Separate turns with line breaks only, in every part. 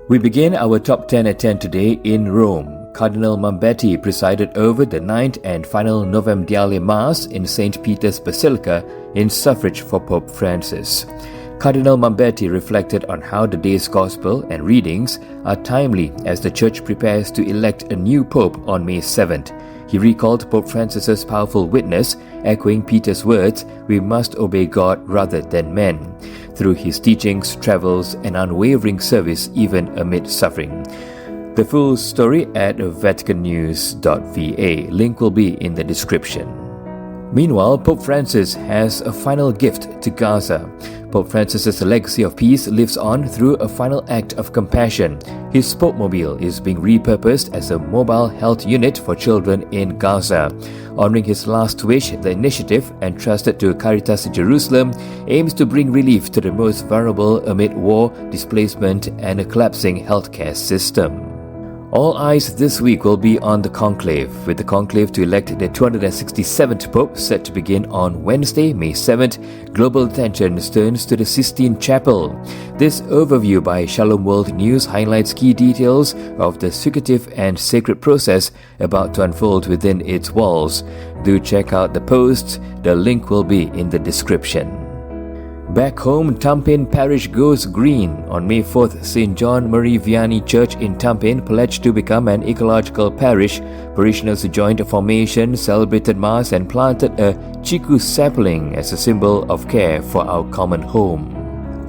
We begin our Top 10 at 10 today in Rome. Cardinal Mambetti presided over the ninth and final Novem Diale Mass in St. Peter's Basilica in suffrage for Pope Francis. Cardinal Mambetti reflected on how the day's Gospel and readings are timely as the Church prepares to elect a new Pope on May 7th. He recalled Pope Francis's powerful witness, echoing Peter's words, "We must obey God rather than men," through his teachings, travels, and unwavering service even amid suffering. The full story at vaticannews.va. Link will be in the description. Meanwhile, Pope Francis has a final gift to Gaza. Pope Francis's legacy of peace lives on through a final act of compassion. His Popemobile is being repurposed as a mobile health unit for children in Gaza. Honoring his last wish, the initiative, entrusted to Caritas Jerusalem, aims to bring relief to the most vulnerable amid war, displacement, and a collapsing healthcare system. All eyes this week will be on the conclave, with the conclave to elect the 267th Pope set to begin on Wednesday, May 7th. Global attention turns to the Sistine Chapel. This overview by Shalom World News highlights key details of the secretive and sacred process about to unfold within its walls. Do check out the posts. The link will be in the description. Back home, Tampin Parish goes green. On May 4th, St. John Marie Vianney Church in Tampin pledged to become an ecological parish. Parishioners joined a formation, celebrated Mass, and planted a chiku sapling as a symbol of care for our common home.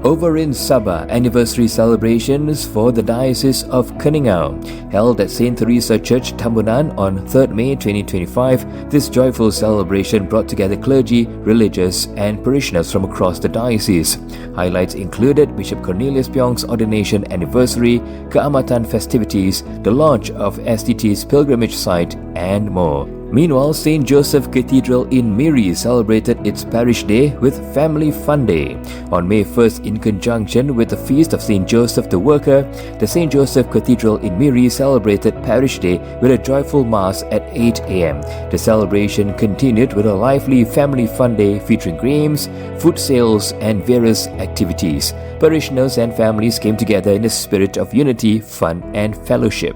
Over in Sabah, anniversary celebrations for the Diocese of 𝐾𝐨𝐻𝐸 held at St. Teresa Church, Tambunan on 3rd May 2025. This joyful celebration brought together clergy, religious, and parishioners from across the diocese. Highlights included Bishop Cornelius Pyong's ordination anniversary, keamatan festivities, the launch of STT's pilgrimage site, and more. Meanwhile, St. Joseph Cathedral in Miri celebrated its Parish Day with Family Fun Day. On May 1st, in conjunction with the Feast of St. Joseph the Worker, the St. Joseph Cathedral in Miri celebrated Parish Day with a joyful Mass at 8 a.m. The celebration continued with a lively Family Fun Day featuring games, food sales, and various activities. Parishioners and families came together in a spirit of unity, fun, and fellowship.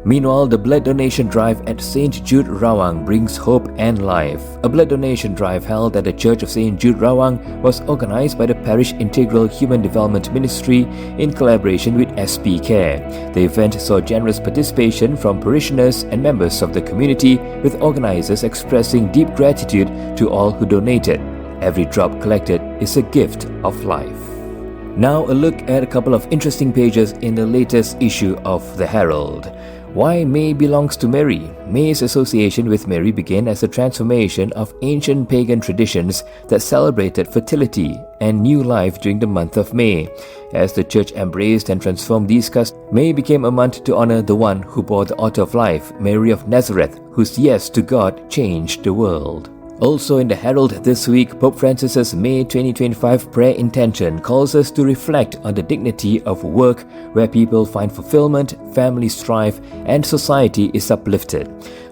Meanwhile, the blood donation drive at St. Jude Rawang brings hope and life. A blood donation drive held at the Church of St. Jude Rawang was organized by the Parish Integral Human Development Ministry in collaboration with SP Care. The event saw generous participation from parishioners and members of the community, with organizers expressing deep gratitude to all who donated. Every drop collected is a gift of life. Now a look at a couple of interesting pages in the latest issue of the Herald. Why May belongs to Mary. May's association with Mary began as a transformation of ancient pagan traditions that celebrated fertility and new life during the month of May. As the Church embraced and transformed these customs, May became a month to honor the one who bore the author of life, Mary of Nazareth, whose yes to God changed the world. Also in the Herald this week, Pope Francis's May 2025 prayer intention calls us to reflect on the dignity of work where people find fulfillment, families thrive, and society is uplifted.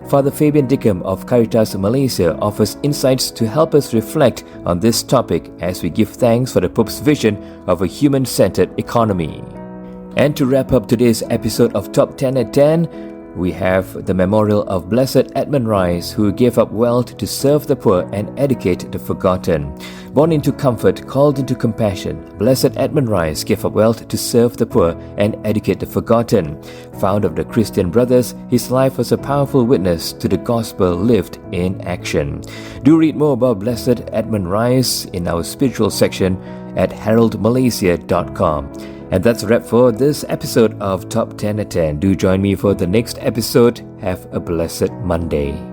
Father Fabian Dickham of Caritas Malaysia offers insights to help us reflect on this topic as we give thanks for the Pope's vision of a human-centered economy. And to wrap up today's episode of Top 10 at 10, we have the memorial of Blessed Edmund Rice, who gave up wealth to serve the poor and educate the forgotten. Born into comfort, called into compassion, Blessed Edmund Rice gave up wealth to serve the poor and educate the forgotten. Founder of the Christian Brothers, his life was a powerful witness to the gospel lived in action. Do read more about Blessed Edmund Rice in our spiritual section at heraldmalaysia.com. And that's a wrap for this episode of Top 10 at 10. Do join me for the next episode. Have a blessed Monday.